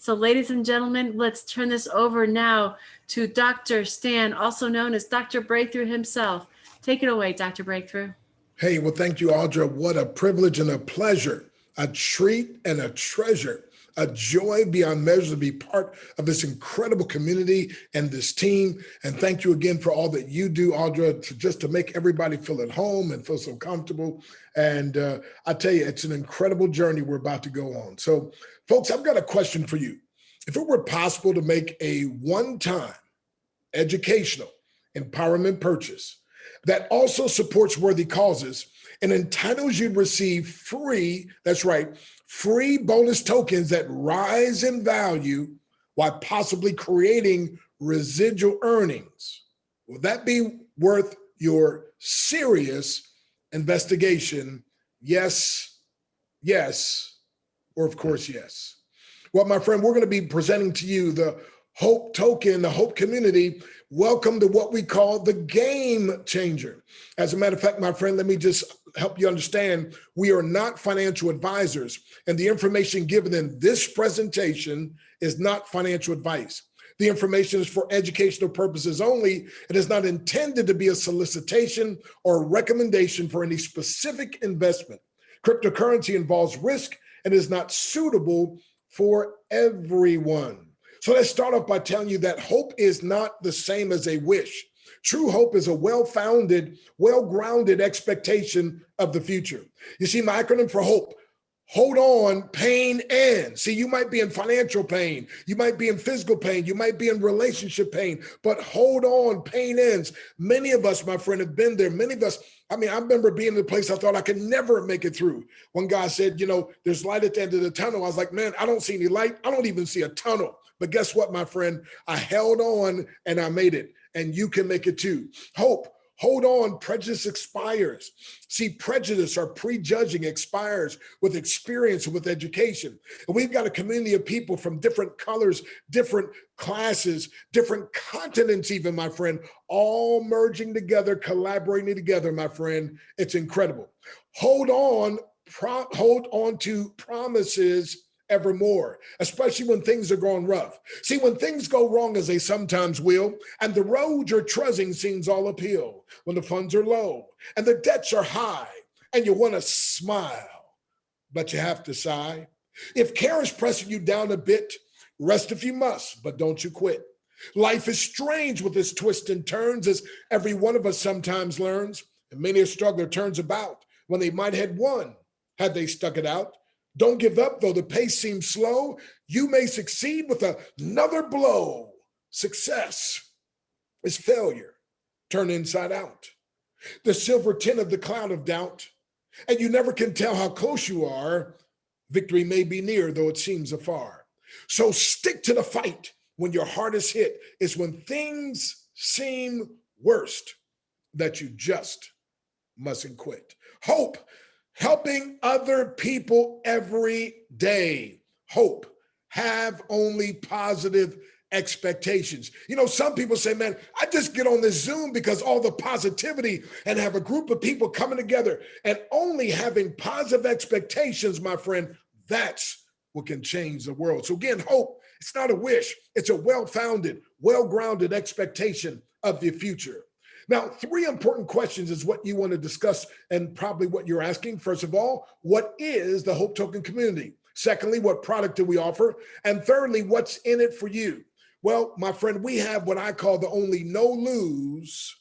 So ladies and gentlemen, let's turn this over now to Dr. Stan, also known as Dr. Breakthrough himself. Take it away, Dr. Breakthrough. Hey, well, thank you, Audra. What a privilege and a pleasure, a treat and a treasure, a joy beyond measure to be part of this incredible community and this team. And thank you again for all that you do, Audra, just to make everybody feel at home and feel so comfortable. And I tell you, it's an incredible journey we're about to go on. So, folks, I've got a question for you. If it were possible to make a one-time educational empowerment purchase that also supports worthy causes and entitles you to receive free, that's right, free bonus tokens that rise in value while possibly creating residual earnings, will that be worth your serious investigation? Yes, yes, or of course, yes. Well, my friend, we're going to be presenting to you the Hope Token, the Hope Community. Welcome to what we call the game changer. As a matter of fact, my friend, let me just help you understand, we are not financial advisors, and the information given in this presentation is not financial advice. The information is for educational purposes only. It is not intended to be a solicitation or recommendation for any specific investment. Cryptocurrency involves risk and is not suitable for everyone. So let's start off by telling you that hope is not the same as a wish. True hope is a well-founded, well-grounded expectation of the future. You see, my acronym for hope: hold on, pain ends. See, you might be in financial pain, you might be in physical pain, you might be in relationship pain, but hold on, pain ends. Many of us, my friend, have been there. Many of us, I remember being in a place I thought I could never make it through. One guy said, there's light at the end of the tunnel. I was like, man, I don't see any light. I don't even see a tunnel. But guess what, my friend? I held on and I made it, and you can make it too. Hope. Hold on, prejudice expires. See, prejudice or prejudging expires with experience and with education. And we've got a community of people from different colors, different classes, different continents even, my friend, all merging together, collaborating together, my friend. It's incredible. Hold on to promises evermore, especially when things are going rough. See, when things go wrong, as they sometimes will, and the road you're trudging seems all uphill, when the funds are low and the debts are high and you want to smile, but you have to sigh. If care is pressing you down a bit, rest if you must, but don't you quit. Life is strange with its twists and turns, as every one of us sometimes learns, and many a struggler turns about when they might have won had they stuck it out. Don't give up, though the pace seems slow. You may succeed with another blow. Success is failure turned inside out. The silver tint of the cloud of doubt, and you never can tell how close you are. Victory may be near, though it seems afar. So stick to the fight when your heart is hit. Is when things seem worst that you just mustn't quit. Hope. Helping other people every day. Hope. Have only positive expectations. Some people say, man, I just get on this Zoom because all the positivity, and have a group of people coming together and only having positive expectations, my friend, that's what can change the world. So again, hope, it's not a wish. It's a well-founded, well-grounded expectation of the future. Now, 3 important questions is what you want to discuss, and probably what you're asking. First of all, what is the Hope Token Community? Secondly, what product do we offer? And thirdly, what's in it for you? Well, my friend, we have what I call the only no-lose,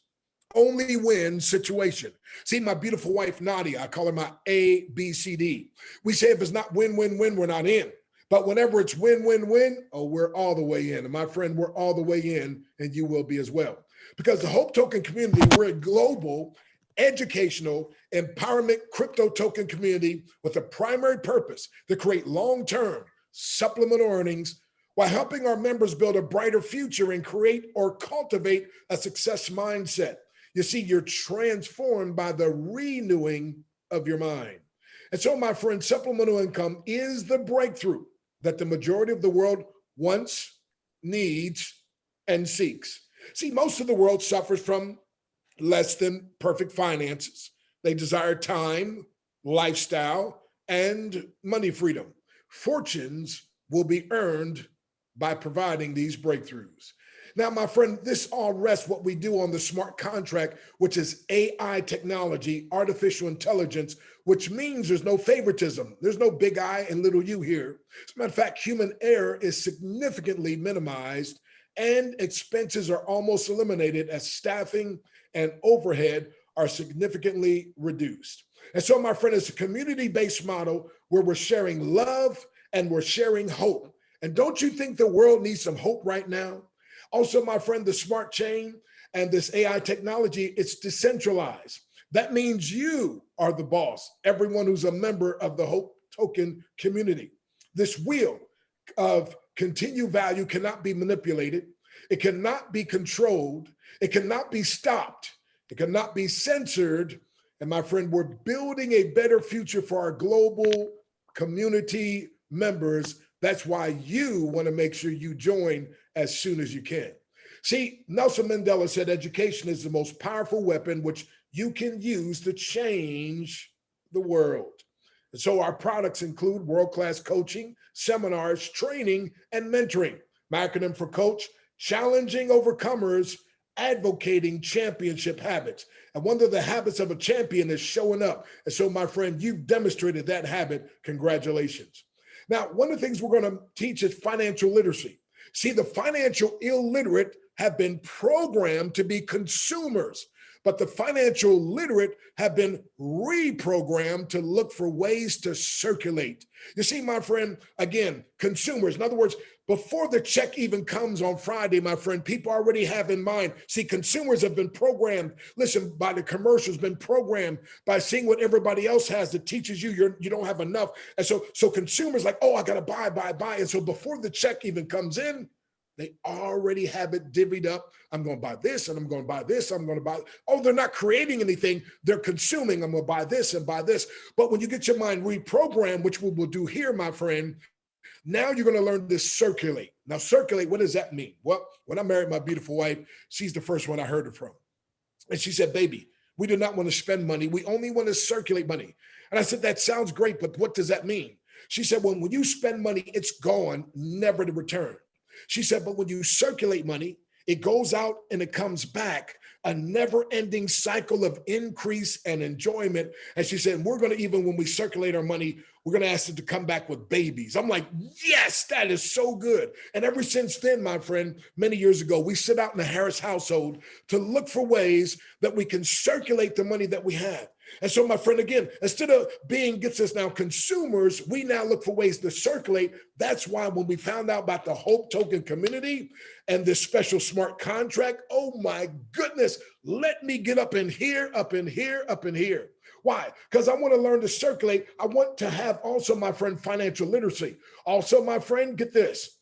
only win situation. See, my beautiful wife, Nadia, I call her my ABCD. We say if it's not win, win, win, we're not in. But whenever it's win, win, win, we're all the way in. And my friend, we're all the way in, and you will be as well. Because the Hope Token Community, we're a global, educational, empowerment crypto token community with a primary purpose to create long-term supplemental earnings while helping our members build a brighter future and create or cultivate a success mindset. You see, you're transformed by the renewing of your mind. And so, my friend, supplemental income is the breakthrough that the majority of the world wants, needs, and seeks. See, most of the world suffers from less than perfect finances. They desire time, lifestyle, and money freedom. Fortunes will be earned by providing these breakthroughs. Now, my friend, this all rests what we do on the smart contract, which is AI technology, artificial intelligence, which means there's no favoritism. There's no big I and little u here. As a matter of fact, human error is significantly minimized and expenses are almost eliminated as staffing and overhead are significantly reduced. And so, my friend, it's a community-based model where we're sharing love and we're sharing hope. And don't you think the world needs some hope right now? Also, my friend, the smart chain and this AI technology, it's decentralized. That means you are the boss, everyone who's a member of the Hope Token community. This wheel of continued value cannot be manipulated. It cannot be controlled. It cannot be stopped. It cannot be censored. And my friend, we're building a better future for our global community members. That's why you want to make sure you join as soon as you can. See, Nelson Mandela said education is the most powerful weapon which you can use to change the world. And so our products include world-class coaching, seminars, training, and mentoring. My acronym for coach, challenging overcomers, advocating championship habits. And one of the habits of a champion is showing up. And so, my friend, you've demonstrated that habit. Congratulations. Now, one of the things we're going to teach is financial literacy. See, the financial illiterate have been programmed to be consumers, but the financial literate have been reprogrammed to look for ways to circulate. You see, my friend, again, consumers, in other words, before the check even comes on Friday, my friend, people already have in mind. See, consumers have been programmed, listen, by the commercials, been programmed by seeing what everybody else has that teaches you you don't have enough. And so consumers like, oh, I got to buy. And so before the check even comes in, they already have it divvied up. I'm going to buy this and I'm going to buy this. I'm going to buy. Oh, they're not creating anything. They're consuming. I'm going to buy this and buy this. But when you get your mind reprogrammed, which we will do here, my friend, now you're going to learn to circulate. Now, circulate, what does that mean? Well, when I married my beautiful wife, she's the first one I heard it from. And she said, baby, we do not want to spend money. We only want to circulate money. And I said, that sounds great, but what does that mean? She said, well, when you spend money, it's gone, never to return. She said, but when you circulate money, it goes out and it comes back, a never-ending cycle of increase and enjoyment. And she said, we're going to, even when we circulate our money, we're going to ask it to come back with babies. I'm like, yes, that is so good. And ever since then, my friend, many years ago, we set out in the Harris household to look for ways that we can circulate the money that we have. And so, my friend, again, instead of being gets us now consumers, we now look for ways to circulate. That's why when we found out about the Hope Token community and this special smart contract, oh my goodness, let me get up in here, up in here, up in here. Why? Because I want to learn to circulate. I want to have also, my friend, financial literacy. Also, my friend, get this.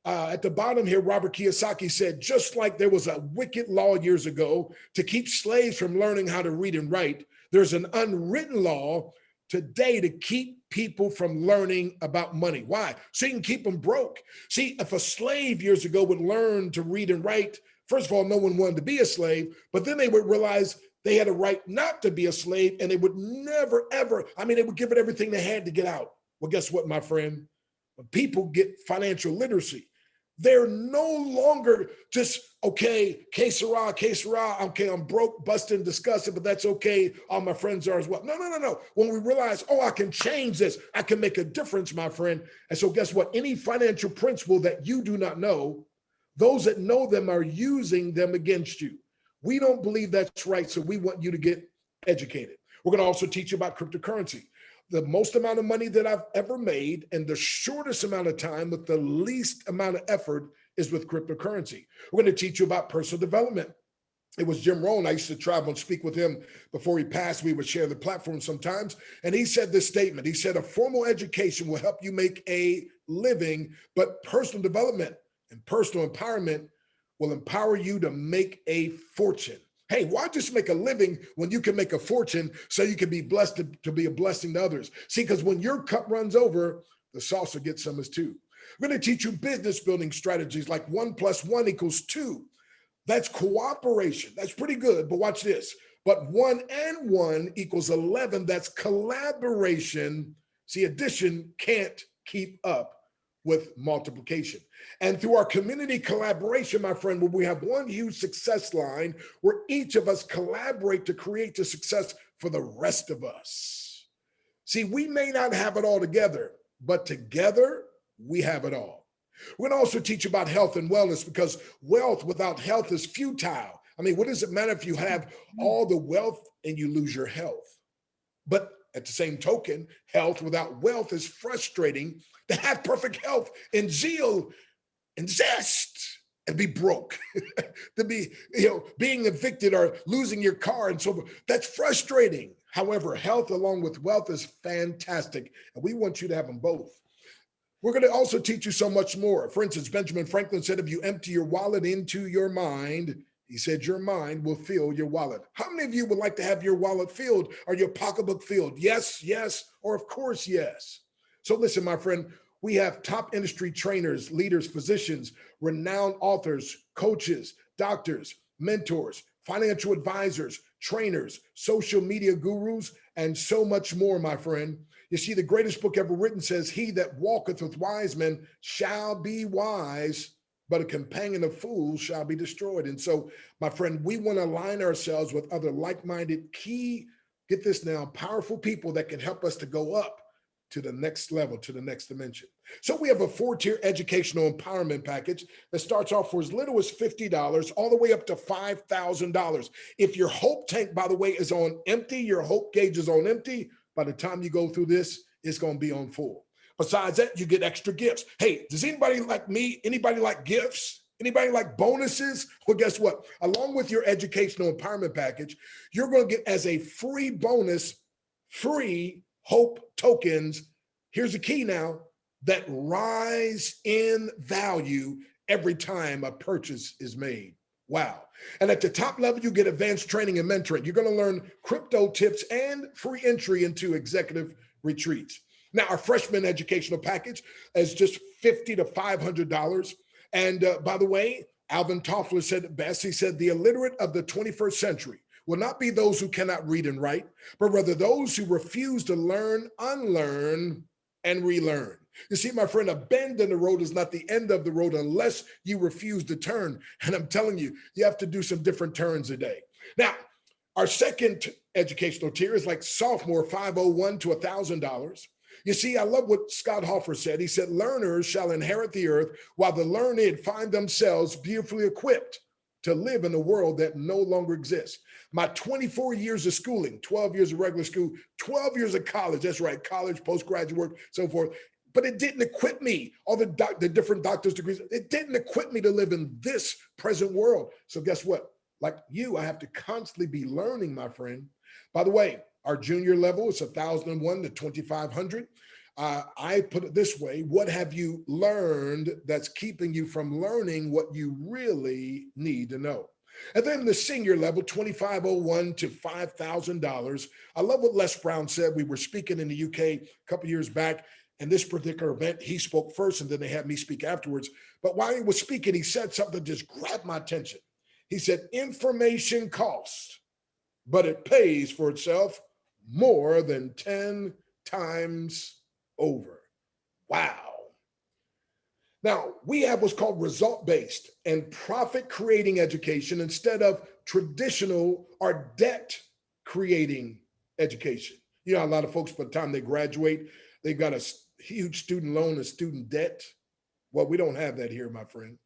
At the bottom here, Robert Kiyosaki said, just like there was a wicked law years ago to keep slaves from learning how to read and write, there's an unwritten law today to keep people from learning about money. Why? So you can keep them broke. See, if a slave years ago would learn to read and write, first of all, no one wanted to be a slave, but then they would realize they had a right not to be a slave, and they would never, ever, they would give it everything they had to get out. Well, guess what, my friend? When people get financial literacy, they're no longer just, okay, que sera, okay, I'm broke, busted, disgusted, but that's okay. All my friends are as well. No. When we realize, oh, I can change this, I can make a difference, my friend. And so guess what? Any financial principle that you do not know, those that know them are using them against you. We don't believe that's right, so we want you to get educated. We're going to also teach you about cryptocurrency. The most amount of money that I've ever made in the shortest amount of time with the least amount of effort is with cryptocurrency. We're going to teach you about personal development. It was Jim Rohn. I used to travel and speak with him before he passed. We would share the platform sometimes. And he said this statement. He said, a formal education will help you make a living, but personal development and personal empowerment will empower you to make a fortune. Hey, why just make a living when you can make a fortune so you can be blessed to be a blessing to others? See, because when your cup runs over, the salsa gets some as too. We're going to teach you business building strategies like 1 + 1 = 2. That's cooperation. That's pretty good, but watch this. But 1 + 1 = 11. That's collaboration. See, addition can't keep up with multiplication. And through our community collaboration, my friend, where we have one huge success line where each of us collaborate to create the success for the rest of us. See, we may not have it all together, but together we have it all. We're going to also teach about health and wellness, because wealth without health is futile. I mean, what does it matter if you have all the wealth and you lose your health? But at the same token, health without wealth is frustrating. To have perfect health and zeal and zest and be broke, to be, being evicted or losing your car and so forth. That's frustrating. However, health along with wealth is fantastic, and we want you to have them both. We're going to also teach you so much more. For instance, Benjamin Franklin said, if you empty your wallet into your mind, he said, your mind will fill your wallet. How many of you would like to have your wallet filled or your pocketbook filled? Yes, yes, or of course, yes. So listen, my friend, we have top industry trainers, leaders, physicians, renowned authors, coaches, doctors, mentors, financial advisors, trainers, social media gurus, and so much more, my friend. You see, the greatest book ever written says, he that walketh with wise men shall be wise, but a companion of fools shall be destroyed. And so, my friend, we want to align ourselves with other like-minded, key, get this now, powerful people that can help us to go up to the next level, to the next dimension. So we have a 4-tier educational empowerment package that starts off for as little as $50 all the way up to $5,000. If your hope tank, by the way, is on empty, your hope gauge is on empty, by the time you go through this, it's going to be on full. Besides that, you get extra gifts. Hey, does anybody like me? Anybody like gifts? Anybody like bonuses? Well, guess what? Along with your educational empowerment package, you're going to get as a free bonus, free hope tokens. Here's the key now, that rise in value every time a purchase is made. Wow. And at the top level, you get advanced training and mentoring. You're going to learn crypto tips and free entry into executive retreats. Now, our freshman educational package is just $50 to $500. And by the way, Alvin Toffler said it best. He said, the illiterate of the 21st century will not be those who cannot read and write, but rather those who refuse to learn, unlearn, and relearn. You see, my friend, a bend in the road is not the end of the road unless you refuse to turn. And I'm telling you, you have to do some different turns a day. Now, our second educational tier is like sophomore, $501 to $1,000. You see, I love what Scott Hoffer said. He said, learners shall inherit the earth, while the learned find themselves beautifully equipped to live in a world that no longer exists. My 24 years of schooling, 12 years of regular school, 12 years of college, that's right, college, postgraduate work, so forth, but it didn't equip me, all the different doctor's degrees, it didn't equip me to live in this present world. So guess what? Like you, I have to constantly be learning, my friend. By the way, our junior level is 1,001 to 2,500. I put it this way: what have you learned that's keeping you from learning what you really need to know? And then the senior level, $2,501 to $5,000. I love what Les Brown said. We were speaking in the UK a couple years back, and this particular event, he spoke first, and then they had me speak afterwards. But while he was speaking, he said something that just grabbed my attention. He said, information costs, but it pays for itself more than 10 times over. Wow. Now, we have what's called result-based and profit-creating education instead of traditional or debt-creating education. You know, a lot of folks, by the time they graduate, they've got a huge student loan and student debt. Well, we don't have that here, my friend.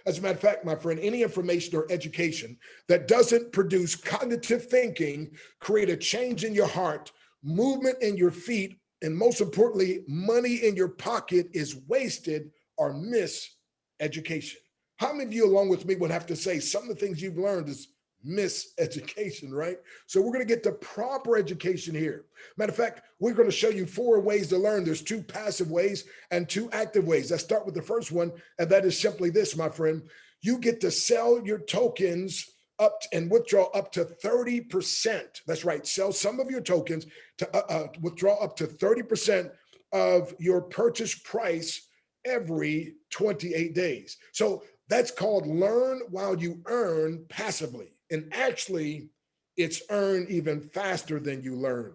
As a matter of fact, my friend, any information or education that doesn't produce cognitive thinking, create a change in your heart, movement in your feet, and most importantly, money in your pocket is wasted or miseducation. How many of you, along with me, would have to say some of the things you've learned is miseducation, right? So we're going to get the proper education here. Matter of fact, we're going to show you 4 ways to learn. There's 2 passive ways and 2 active ways. Let's start with the first one, and that is simply this, my friend. You get to sell your tokens up and withdraw up to 30%. That's right. Sell some of your tokens to withdraw up to 30% of your purchase price every 28 days. So that's called learn while you earn passively. And actually, it's earn even faster than you learn.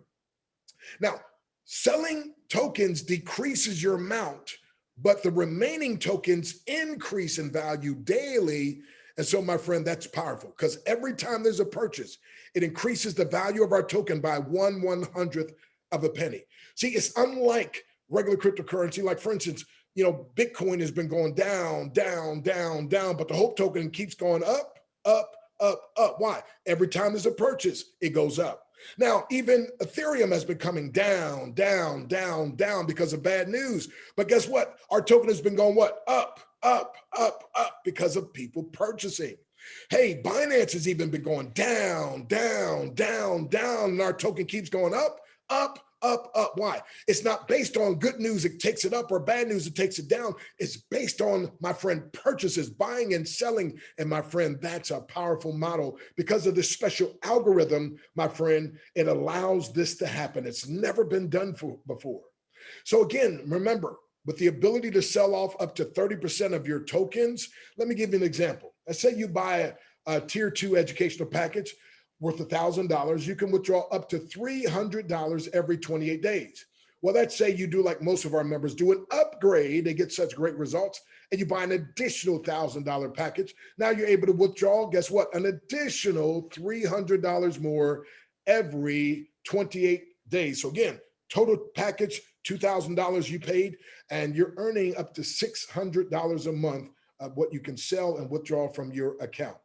Now, selling tokens decreases your amount, but the remaining tokens increase in value daily. And so, my friend, that's powerful because every time there's a purchase, it increases the value of our token by 1/100th of a penny. See, it's unlike regular cryptocurrency. Like, for instance, Bitcoin has been going down, down, down, down, but the Hope token keeps going up, up, up, up. Why? Every time there's a purchase, it goes up. Now, even Ethereum has been coming down, down, down, down because of bad news. But guess what? Our token has been going what? Up, up, up, up because of people purchasing. Hey, Binance has even been going down, down, down, down, and our token keeps going up, up, up, up. Why? It's not based on good news, it takes it up, or bad news, it takes it down. It's based on, my friend, purchases, buying and selling. And my friend, that's a powerful model because of this special algorithm, my friend. It allows this to happen. It's never been done before. So again, remember, with the ability to sell off up to 30% of your tokens, let me give you an example. Let's say you buy a tier 2 educational package worth $1,000, you can withdraw up to $300 every 28 days. Well, let's say you do like most of our members do, an upgrade. They get such great results, and you buy an additional $1,000 package. Now you're able to withdraw, guess what? An additional $300 more every 28 days. So again, total package, $2,000 you paid, and you're earning up to $600 a month of what you can sell and withdraw from your account.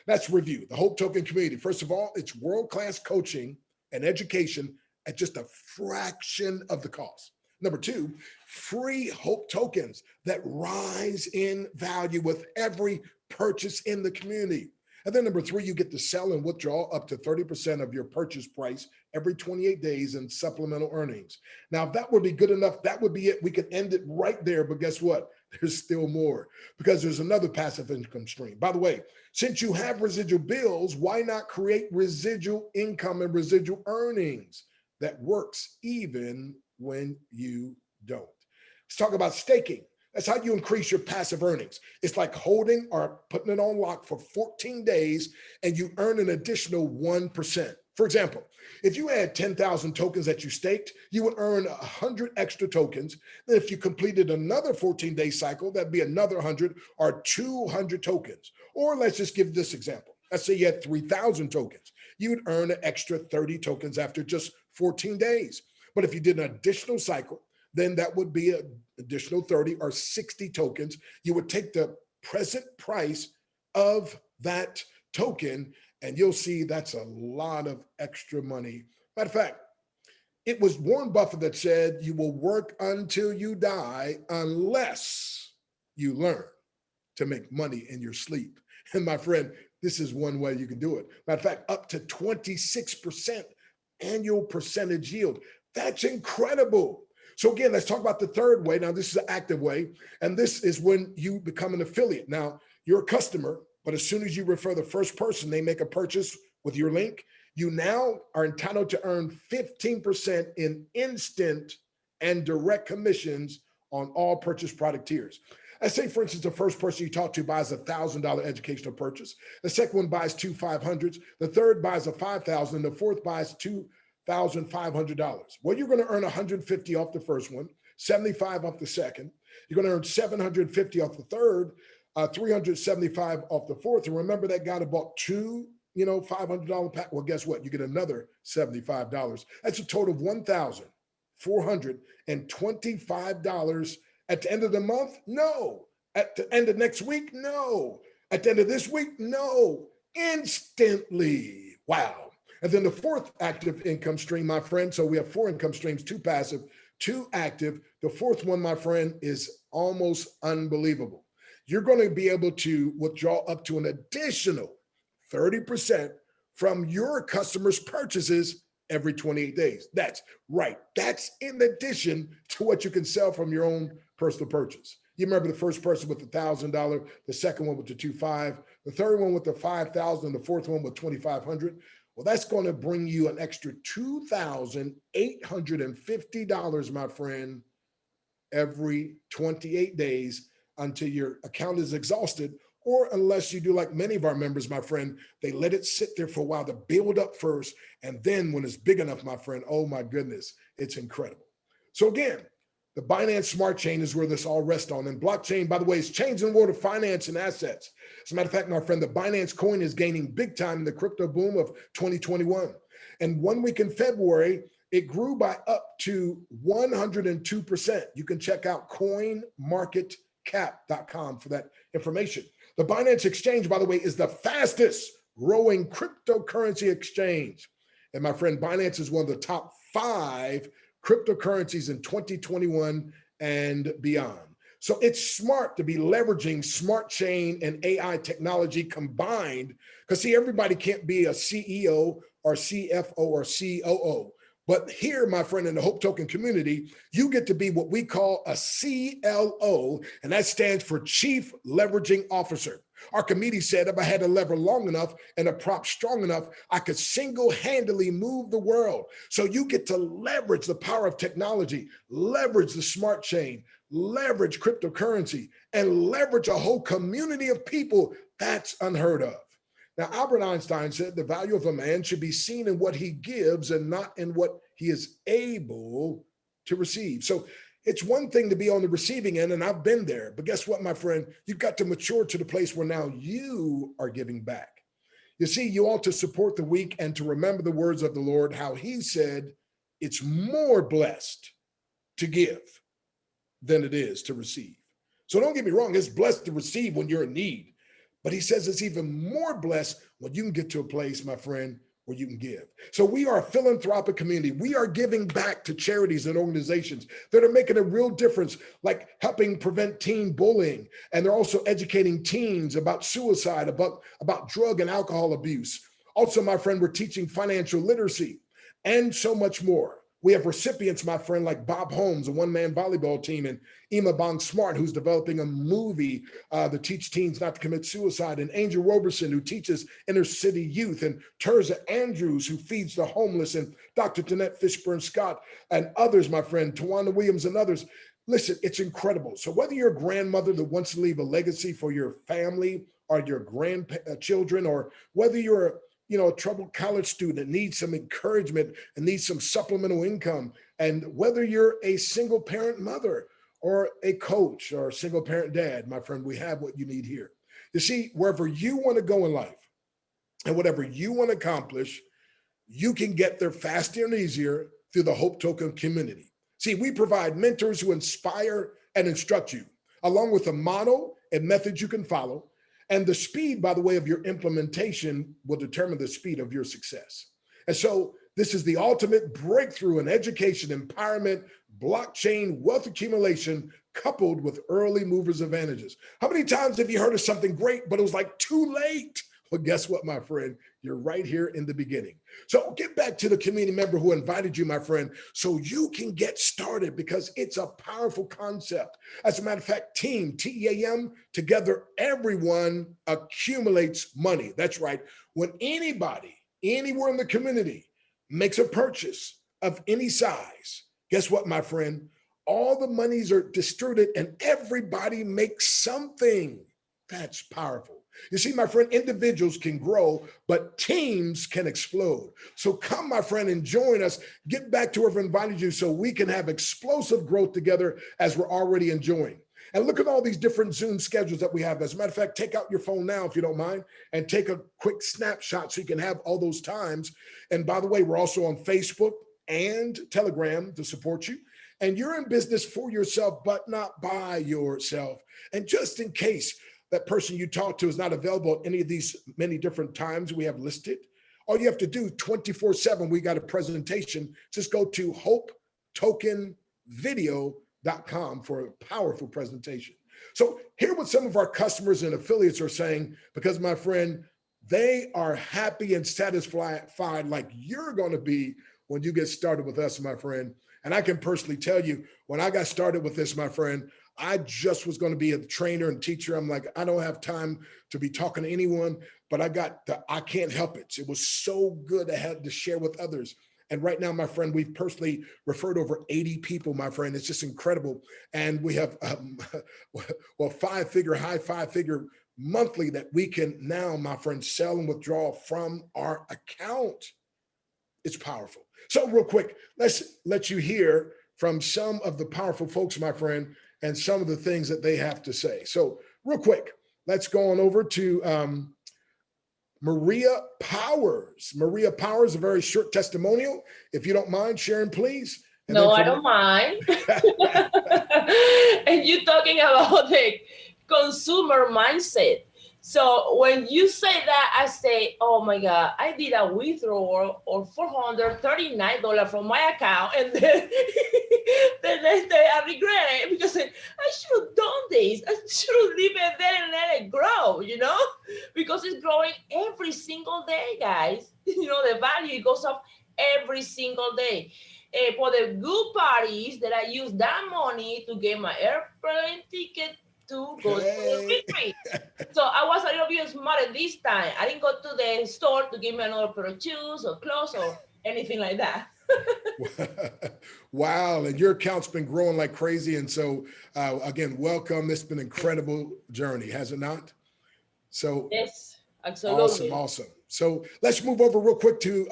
Let's review the Hope Token community. First of all, it's world-class coaching and education at just a fraction of the cost. Number two, free Hope tokens that rise in value with every purchase in the community. And then number three, you get to sell and withdraw up to 30% of your purchase price every 28 days in supplemental earnings. Now, if that would be good enough, that would be it. We could end it right there. But guess what? There's still more because there's another passive income stream. By the way, since you have residual bills, why not create residual income and residual earnings that works even when you don't? Let's talk about staking. That's how you increase your passive earnings. It's like holding or putting it on lock for 14 days and you earn an additional 1%. For example, if you had 10,000 tokens that you staked, you would earn 100 extra tokens. Then if you completed another 14-day cycle, that'd be another 100 or 200 tokens. Or let's just give this example. Let's say you had 3,000 tokens. You would earn an extra 30 tokens after just 14 days. But if you did an additional cycle, then that would be an additional 30 or 60 tokens. You would take the present price of that token, and you'll see that's a lot of extra money. Matter of fact, it was Warren Buffett that said, you will work until you die unless you learn to make money in your sleep. And my friend, this is one way you can do it. Matter of fact, up to 26% annual percentage yield. That's incredible. So again, let's talk about the third way. Now, this is an active way, and this is when you become an affiliate. Now, you're a customer, but as soon as you refer the first person, they make a purchase with your link, you now are entitled to earn 15% in instant and direct commissions on all purchase product tiers. Let's say, for instance, the first person you talk to buys a $1,000 educational purchase. The second one buys two 500s. The third buys a 5,000. The fourth buys $2,500. Well, you're going to earn 150 off the first one, 75 off the second. You're going to earn 750 off the third, 375 off the fourth. And remember that guy that bought two, $500 pack. Well, guess what? You get another $75. That's a total of $1,425 at the end of the month. No. At the end of next week. No. At the end of this week. No. Instantly. Wow. And then the fourth active income stream, my friend. So we have four income streams, two passive, two active. The fourth one, my friend, is almost unbelievable. You're going to be able to withdraw up to an additional 30% from your customers' purchases every 28 days. That's right. That's in addition to what you can sell from your own personal purchase. You remember the first person with the $1,000, the second one with the 2,500, the third one with the 5,000, the fourth one with 2,500. Well, that's going to bring you an extra $2,850, my friend, every 28 days until your account is exhausted, or unless you do like many of our members, my friend, they let it sit there for a while to build up first. And then when it's big enough, my friend, oh my goodness, it's incredible. So again, The Binance Smart Chain is where this all rests on. And blockchain, by the way, is changing the world of finance and assets. As a matter of fact, my friend, the Binance coin is gaining big time in the crypto boom of 2021. And 1 week in February, it grew by up to 102%. You can check out coinmarketcap.com for that information. The Binance exchange, by the way, is the fastest growing cryptocurrency exchange. And my friend, Binance is one of the top 5 cryptocurrencies in 2021 and beyond. So it's smart to be leveraging smart chain and AI technology combined, because see, everybody can't be a CEO or CFO or COO. But here, my friend, in the Hope Token community, you get to be what we call a CLO, and that stands for Chief Leveraging Officer. Archimedes said, if I had a lever long enough and a prop strong enough, I could single-handedly move the world. So you get to leverage the power of technology, leverage the smart chain, leverage cryptocurrency, and leverage a whole community of people. That's unheard of. Now, Albert Einstein said the value of a man should be seen in what he gives and not in what he is able to receive. So it's one thing to be on the receiving end, and I've been there. But guess what, my friend? You've got to mature to the place where now you are giving back. You see, you ought to support the weak and to remember the words of the Lord, how he said, it's more blessed to give than it is to receive. So don't get me wrong, it's blessed to receive when you're in need. But he says it's even more blessed when you can get to a place, my friend, where you can give. So we are a philanthropic community. We are giving back to charities and organizations that are making a real difference, like helping prevent teen bullying. And they're also educating teens about suicide, about drug and alcohol abuse. Also, my friend, we're teaching financial literacy and so much more. We have recipients, my friend, like Bob Holmes, a one-man volleyball team, and Ima Bong Smart, who's developing a movie to teach teens not to commit suicide, and Angel Roberson, who teaches inner city youth, and Terza Andrews, who feeds the homeless, and Dr. Danette Fishburne Scott, and others, my friend, Tawana Williams and others. Listen, it's incredible. So whether you're a grandmother that wants to leave a legacy for your family or your grandchildren, or whether you're a troubled college student that needs some encouragement and needs some supplemental income, and whether you're a single parent mother or a coach or a single parent dad, my friend, we have what you need here. You see, wherever you want to go in life and whatever you want to accomplish, you can get there faster and easier through the Hope Token community. See, we provide mentors who inspire and instruct you, along with a model and method you can follow. And the speed, by the way, of your implementation will determine the speed of your success. And so this is the ultimate breakthrough in education, empowerment, blockchain, wealth accumulation, coupled with early movers advantages. How many times have you heard of something great, but it was like too late? Well, guess what, my friend? You're right here in the beginning. So get back to the community member who invited you, my friend, so you can get started, because it's a powerful concept. As a matter of fact, team, TEAM, together, everyone accumulates money. That's right. When anybody, anywhere in the community makes a purchase of any size, guess what, my friend? All the monies are distributed and everybody makes something. That's powerful. You see, my friend, individuals can grow, but teams can explode. So come, my friend, and join us. Get back to whoever invited you so we can have explosive growth together as we're already enjoying. And look at all these different Zoom schedules that we have. As a matter of fact, take out your phone now, if you don't mind, and take a quick snapshot so you can have all those times. And by the way, we're also on Facebook and Telegram to support you. And you're in business for yourself, but not by yourself. And just in case that person you talk to is not available at any of these many different times we have listed, all you have to do 24/7, we got a presentation. Just go to hopetokenvideo.com for a powerful presentation. So hear what some of our customers and affiliates are saying, because my friend, they are happy and satisfied like you're going to be when you get started with us, my friend. And I can personally tell you, when I got started with this, my friend, I just was going to be a trainer and teacher. I'm like, I don't have time to be talking to anyone, but I can't help it. It was so good I had to share with others. And right now, my friend, we've personally referred over 80 people, my friend. It's just incredible. And we have, high five-figure monthly that we can now, my friend, sell and withdraw from our account. It's powerful. So real quick, let's let you hear from some of the powerful folks, my friend, and some of the things that they have to say. So real quick, let's go on over to Maria Powers. Maria Powers, a very short testimonial. If you don't mind sharing, please. And no, I don't mind. And you're talking about the consumer mindset. So when you say that, I say, oh my God, I did a withdrawal of $439 from my account. And then the next day I regret it because I should have done this. I should have leave it there and let it grow, because it's growing every single day, guys. The value goes up every single day. For the good parties that I use that money to get my airplane ticket to go to the retreat. So I was a little bit smarter this time. I didn't go to the store to give me another pair of shoes or clothes or anything like that. Wow. And your account's been growing like crazy. And so again, welcome. It's been an incredible journey, has it not? So yes, absolutely. Awesome. So let's move over real quick to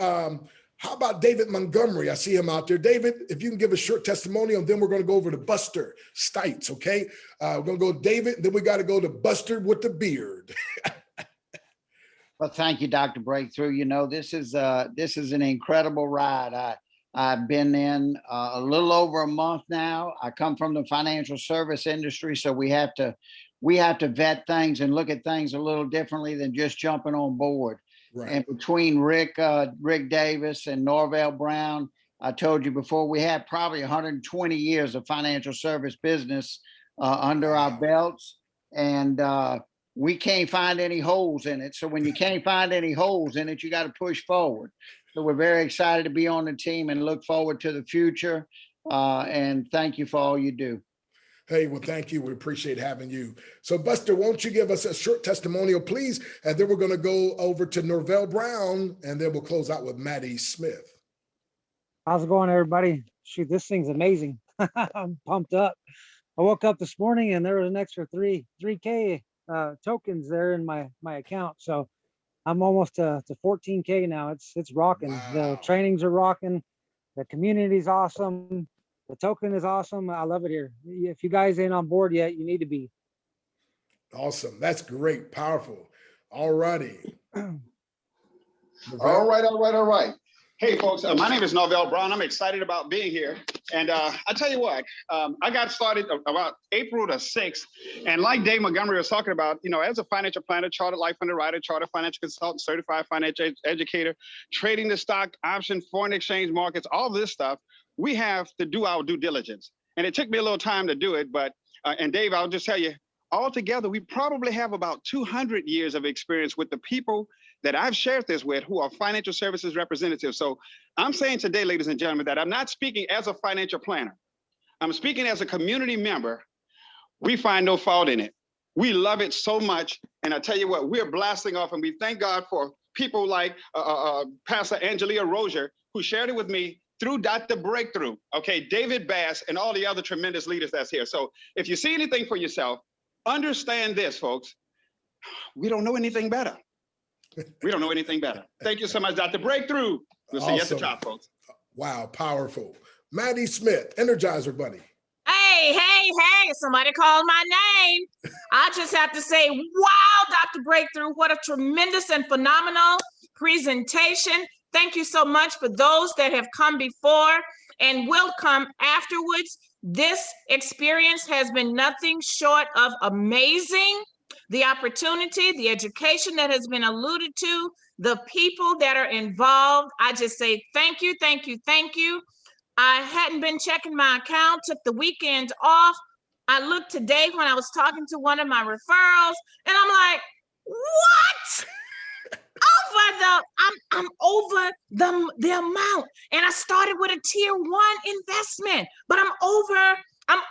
how about David Montgomery? I see him out there. David, if you can give a short testimonial, and then we're going to go over to Buster Stites, okay? We're going to go David, then we got to go to Buster with the beard. Well, thank you, Dr. Breakthrough. This is an incredible ride. I've been in a little over a month now. I come from the financial service industry, so we have to vet things and look at things a little differently than just jumping on board. Right. And between Rick Davis and Norvell Brown, I told you before, we have probably 120 years of financial service business under our belts, and we can't find any holes in it. So when you can't find any holes in it, you got to push forward. So we're very excited to be on the team and look forward to the future. And thank you for all you do. Hey, well, thank you. We appreciate having you. So, Buster, won't you give us a short testimonial, please? And then we're going to go over to Norvell Brown, and then we'll close out with Maddie Smith. How's it going, everybody? Shoot, this thing's amazing. I'm pumped up. I woke up this morning and there was an extra 3K tokens there in my account. So I'm almost to 14K now. It's rocking. Wow. The trainings are rocking. The community's awesome. The token is awesome. I love it here. If you guys ain't on board yet, you need to be. Awesome. That's great. Powerful. All righty. All right. Hey, folks, my name is Norvell Brown. I'm excited about being here. And I tell you what, I got started about April the 6th. And like Dave Montgomery was talking about, as a financial planner, chartered life underwriter, chartered financial consultant, certified financial educator, trading the stock, option, foreign exchange markets, all this stuff, we have to do our due diligence. And it took me a little time to do it. But, and Dave, I'll just tell you, altogether, we probably have about 200 years of experience with the people that I've shared this with who are financial services representatives. So I'm saying today, ladies and gentlemen, that I'm not speaking as a financial planner. I'm speaking as a community member. We find no fault in it. We love it so much. And I tell you what, we're blasting off, and we thank God for people like Pastor Angelia Rozier, who shared it with me through Dr. Breakthrough, okay, David Bass, and all the other tremendous leaders that's here. So if you see anything for yourself, understand this, folks. We don't know anything better. We don't know anything better. Thank you so much, Dr. Breakthrough. We'll see you at the top, folks. Wow, powerful. Maddie Smith, Energizer Bunny. Hey, somebody called my name. I just have to say, wow, Dr. Breakthrough, what a tremendous and phenomenal presentation. Thank you so much for those that have come before and will come afterwards. This experience has been nothing short of amazing. The opportunity, the education that has been alluded to, the people that are involved. I just say thank you, thank you, thank you. I hadn't been checking my account, took the weekend off. I looked today when I was talking to one of my referrals, and I'm like, what? I'm over the amount. And I started with a tier 1 investment, but I'm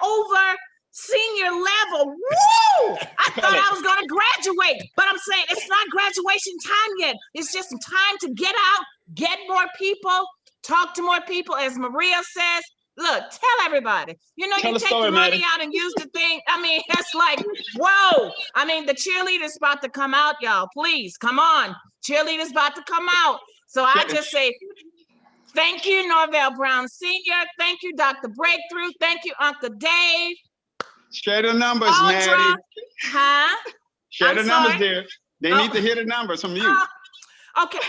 over senior level. Woo! I thought I was going to graduate, but I'm saying it's not graduation time yet. It's just time to get out, get more people, talk to more people. As Maria says, look, tell everybody, you take the money out and use the thing. I mean, it's like, whoa. I mean, the cheerleader's about to come out, y'all. Please, come on. Cheerleader's about to come out. So I just say, Thank you, Norvell Brown Sr. Thank you, Dr. Breakthrough. Thank you, Uncle Dave. Share the numbers, Audra. Natty. Huh? Share I'm the numbers, sorry? dear. They need to hear the numbers from you. Okay.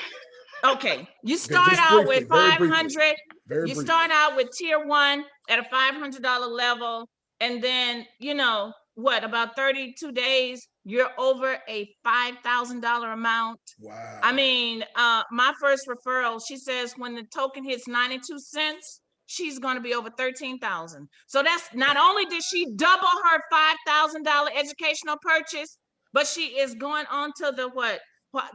Okay. You start just out briefly, with very briefly. 500. Very You briefly. start out with tier 1 at a $500 level. And then, you know, what, about 32 days, you're over a $5,000 amount. Wow. I mean, my first referral, she says when the token hits 92 cents, she's going to be over 13,000. So that's not only did she double her $5,000 educational purchase, but she is going on to the what?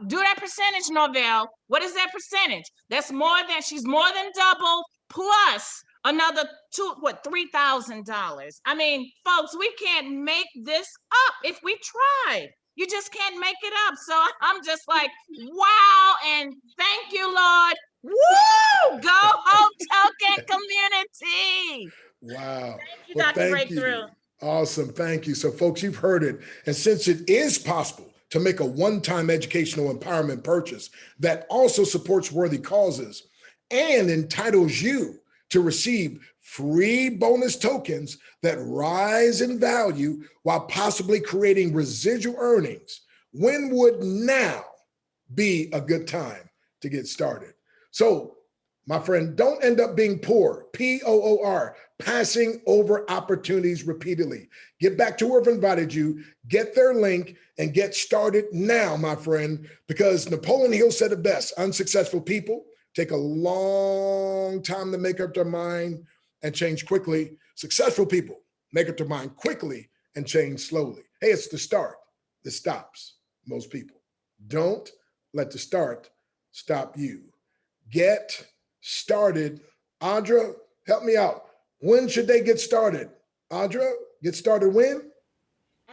Do that percentage, Norvell. What is that percentage? That's more than, she's more than double plus another $3,000. I mean, folks, we can't make this up if we tried. You just can't make it up. So I'm just like, wow, and thank you, Lord. Woo! Go home token community. Wow. Thank you, Well, Dr. thank Breakthrough. you. Awesome. Thank you. So, folks, you've heard it. And since it is possible to make a one-time educational empowerment purchase that also supports worthy causes and entitles you to receive free bonus tokens that rise in value while possibly creating residual earnings, when would now be a good time to get started? So, my friend, don't end up being poor, P-O-O-R, passing over opportunities repeatedly. Get back to whoever invited you, get their link, and get started now, my friend, because Napoleon Hill said it best: unsuccessful people take a long time to make up their mind and change quickly. Successful people make up their mind quickly and change slowly. Hey, it's the start that stops most people. Don't let the start stop you. Get started. Audra, help me out. When should they get started? Audra, get started when?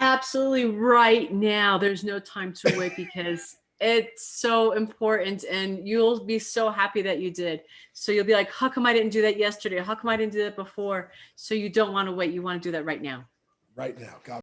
Absolutely right now. There's no time to wait because it's so important and you'll be so happy that you did. So you'll be like, how come I didn't do that yesterday? How come I didn't do that before? So you don't want to wait. You want to do that right now. Right now. God